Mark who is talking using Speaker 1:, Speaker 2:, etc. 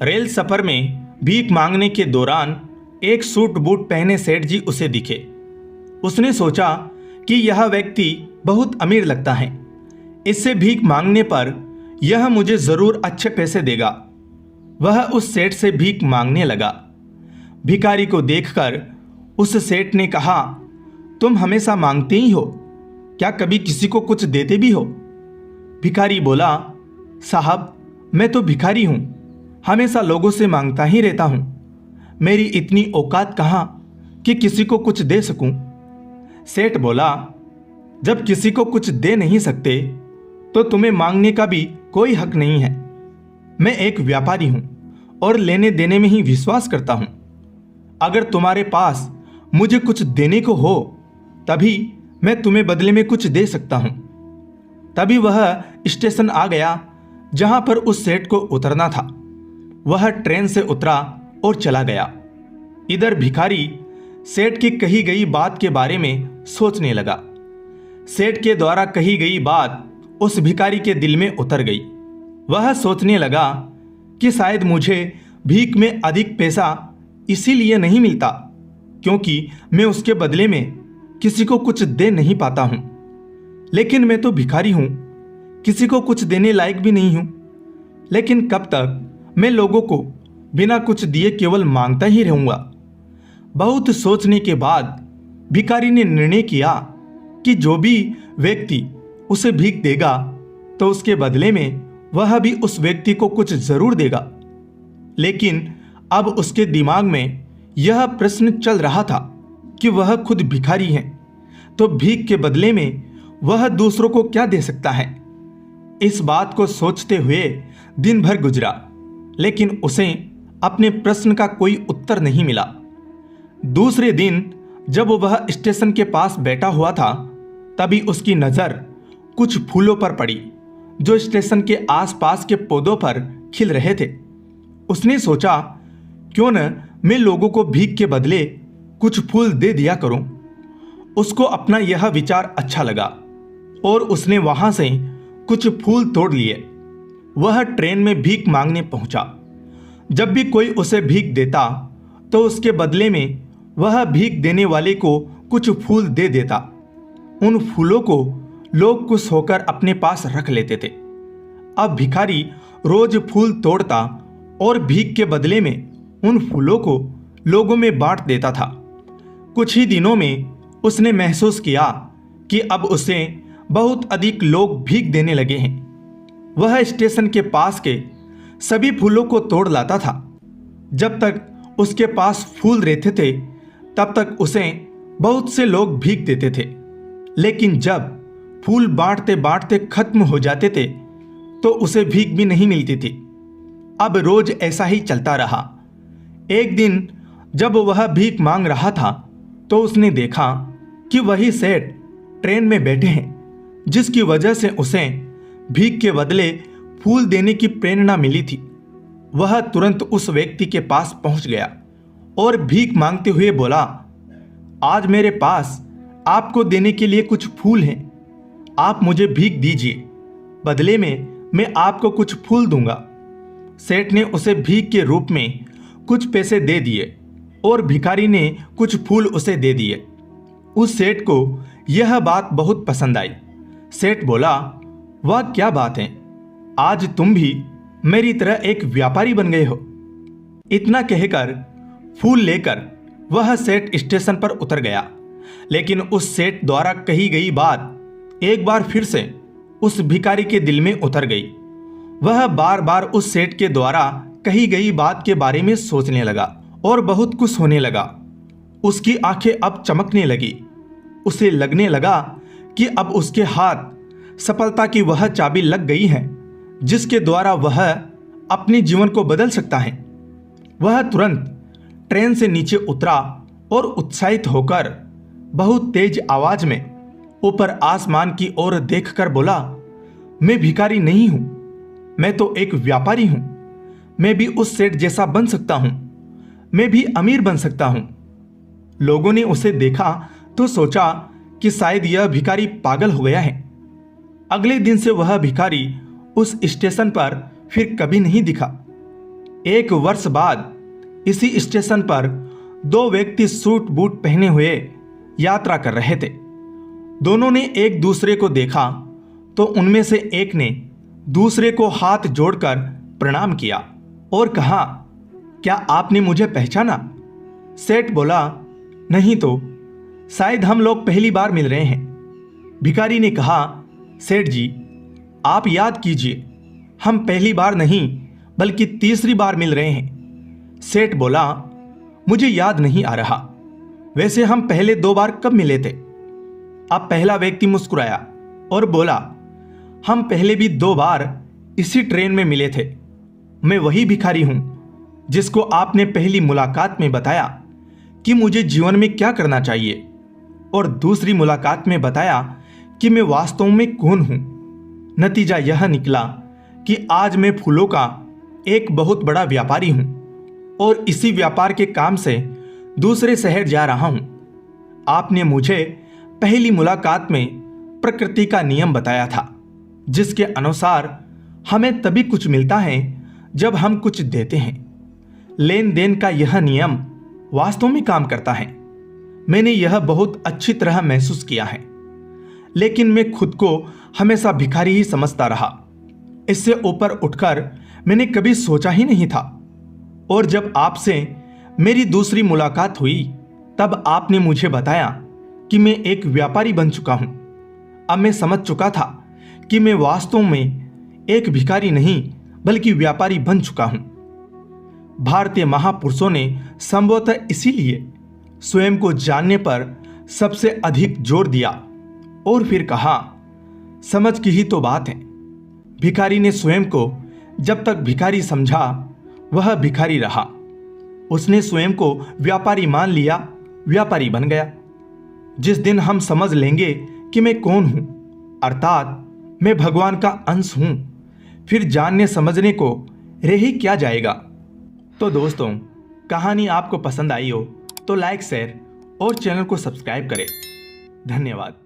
Speaker 1: Rail सफर में भीख मांगने के दौरान एक सूट बूट पहने सेठ जी उसे दिखे। उसने सोचा कि यह व्यक्ति बहुत अमीर लगता है, इससे भीख मांगने पर यह मुझे जरूर अच्छे पैसे देगा। वह उस सेठ से भीख मांगने लगा। भिखारी को देखकर उस सेठ ने कहा, तुम हमेशा मांगते ही हो, क्या कभी किसी को कुछ देते भी हो? भिखारी बोला, साहब मैं तो भिखारी हूं, हमेशा लोगों से मांगता ही रहता हूं। मेरी इतनी औकात कहां कि किसी को कुछ दे सकूं। सेठ बोला, जब किसी को कुछ दे नहीं सकते तो तुम्हें मांगने का भी कोई हक नहीं है। मैं एक व्यापारी हूं और लेने देने में ही विश्वास करता हूं। अगर तुम्हारे पास मुझे कुछ देने को हो तभी मैं तुम्हें बदले में कुछ दे सकता हूं। तभी वह स्टेशन आ गया जहां पर उस सेठ को उतरना था। वह ट्रेन से उतरा और चला गया। इधर भिखारी सेठ की कही गई बात के बारे में सोचने लगा। सेठ के द्वारा कही गई बात उस भिखारी के दिल में उतर गई। वह सोचने लगा कि शायद मुझे भीख में अधिक पैसा इसीलिए नहीं मिलता क्योंकि मैं उसके बदले में किसी को कुछ दे नहीं पाता हूं। लेकिन मैं तो भिखारी हूं, किसी को कुछ देने लायक भी नहीं हूं। लेकिन कब तक मैं लोगों को बिना कुछ दिए केवल मांगता ही रहूंगा। बहुत सोचने के बाद भिखारी ने निर्णय किया कि जो भी व्यक्ति उसे भीख देगा तो उसके बदले में वह भी उस व्यक्ति को कुछ जरूर देगा। लेकिन अब उसके दिमाग में यह प्रश्न चल रहा था कि वह खुद भिखारी है तो भीख के बदले में वह दूसरों को क्या दे सकता है। इस बात को सोचते हुए दिन भर गुजरा, लेकिन उसे अपने प्रश्न का कोई उत्तर नहीं मिला। दूसरे दिन जब वह स्टेशन के पास बैठा हुआ था तभी उसकी नजर कुछ फूलों पर पड़ी जो स्टेशन के आसपास के पौधों पर खिल रहे थे। उसने सोचा, क्यों न मैं लोगों को भीख के बदले कुछ फूल दे दिया करूं। उसको अपना यह विचार अच्छा लगा और उसने वहां से कुछ फूल तोड़ लिए। वह ट्रेन में भीख मांगने पहुंचा। जब भी कोई उसे भीख देता तो उसके बदले में वह भीख देने वाले को कुछ फूल दे देता। उन फूलों को लोग खुश होकर अपने पास रख लेते थे। अब भिखारी रोज फूल तोड़ता और भीख के बदले में उन फूलों को लोगों में बांट देता था। कुछ ही दिनों में उसने महसूस किया कि अब उसे बहुत अधिक लोग भीख देने लगे हैं। वह स्टेशन के पास के सभी फूलों को तोड़ लाता था। जब तक उसके पास फूल रहते थे तब तक उसे बहुत से लोग भीख देते थे। लेकिन जब फूल बांटते बांटते खत्म हो जाते थे तो उसे भीख भी नहीं मिलती थी। अब रोज ऐसा ही चलता रहा। एक दिन जब वह भीख मांग रहा था तो उसने देखा कि वही सेठ ट्रेन में बैठे हैं, जिसकी वजह से उसे भीख के बदले फूल देने की प्रेरणा मिली थी। वह तुरंत उस व्यक्ति के पास पहुंच गया और भीख मांगते हुए बोला, आज मेरे पास आपको देने के लिए कुछ फूल हैं, आप मुझे भीख दीजिए, बदले में मैं आपको कुछ फूल दूंगा। सेठ ने उसे भीख के रूप में कुछ पैसे दे दिए और भिखारी ने कुछ फूल उसे दे दिए। उस सेठ को यह बात बहुत पसंद आई। सेठ बोला, वह क्या बात है, आज तुम भी मेरी तरह एक व्यापारी बन गए हो। इतना कहकर फूल लेकर वह सेठ स्टेशन पर उतर गया। लेकिन उस सेठ द्वारा कही गई बात एक बार फिर से उस भिखारी के दिल में उतर गई। वह बार बार उस सेठ के द्वारा कही गई बात के बारे में सोचने लगा और बहुत खुश होने लगा। उसकी आंखें अब चमकने लगी। उसे लगने लगा कि अब उसके हाथ सफलता की वह चाबी लग गई है जिसके द्वारा वह अपने जीवन को बदल सकता है। वह तुरंत ट्रेन से नीचे उतरा और उत्साहित होकर बहुत तेज आवाज में ऊपर आसमान की ओर देखकर बोला, मैं भिखारी नहीं हूं, मैं तो एक व्यापारी हूं। मैं भी उस सेठ जैसा बन सकता हूं, मैं भी अमीर बन सकता हूं। लोगों ने उसे देखा तो सोचा कि शायद यह भिखारी पागल हो गया है। अगले दिन से वह भिखारी उस स्टेशन पर फिर कभी नहीं दिखा। 1 वर्ष बाद इसी स्टेशन पर 2 व्यक्ति सूट बूट पहने हुए यात्रा कर रहे थे। दोनों ने एक दूसरे को देखा तो उनमें से एक ने दूसरे को हाथ जोड़कर प्रणाम किया और कहा, क्या आपने मुझे पहचाना? सेठ बोला, नहीं तो, शायद हम लोग पहली बार मिल रहे हैं। भिखारी ने कहा, सेठ जी आप याद कीजिए, हम पहली बार नहीं बल्कि तीसरी बार मिल रहे हैं। सेठ बोला, मुझे याद नहीं आ रहा, वैसे हम पहले 2 बार कब मिले थे? अब पहला व्यक्ति मुस्कुराया और बोला, हम पहले भी 2 बार इसी ट्रेन में मिले थे। मैं वही भिखारी हूं जिसको आपने पहली मुलाकात में बताया कि मुझे जीवन में क्या करना चाहिए और दूसरी मुलाकात में बताया कि मैं वास्तव में कौन हूं। नतीजा यह निकला कि आज मैं फूलों का एक बहुत बड़ा व्यापारी हूं और इसी व्यापार के काम से दूसरे शहर जा रहा हूं। आपने मुझे पहली मुलाकात में प्रकृति का नियम बताया था, जिसके अनुसार हमें तभी कुछ मिलता है जब हम कुछ देते हैं। लेन देन का यह नियम वास्तव में काम करता है। मैंने यह बहुत अच्छी तरह महसूस किया है, लेकिन मैं खुद को हमेशा भिखारी ही समझता रहा। इससे ऊपर उठकर मैंने कभी सोचा ही नहीं था। और जब आपसे मेरी दूसरी मुलाकात हुई तब आपने मुझे बताया कि मैं एक व्यापारी बन चुका हूं। अब मैं समझ चुका था कि मैं वास्तव में एक भिखारी नहीं बल्कि व्यापारी बन चुका हूं। भारतीय महापुरुषों ने संभवतः इसीलिए स्वयं को जानने पर सबसे अधिक जोर दिया और फिर कहा, समझ की ही तो बात है। भिखारी ने स्वयं को जब तक भिखारी समझा वह भिखारी रहा। उसने स्वयं को व्यापारी मान लिया, व्यापारी बन गया। जिस दिन हम समझ लेंगे कि मैं कौन हूं, अर्थात मैं भगवान का अंश हूं, फिर जानने समझने को रह ही क्या जाएगा। तो दोस्तों, कहानी आपको पसंद आई हो तो लाइक, शेयर और चैनल को सब्सक्राइब करें। धन्यवाद।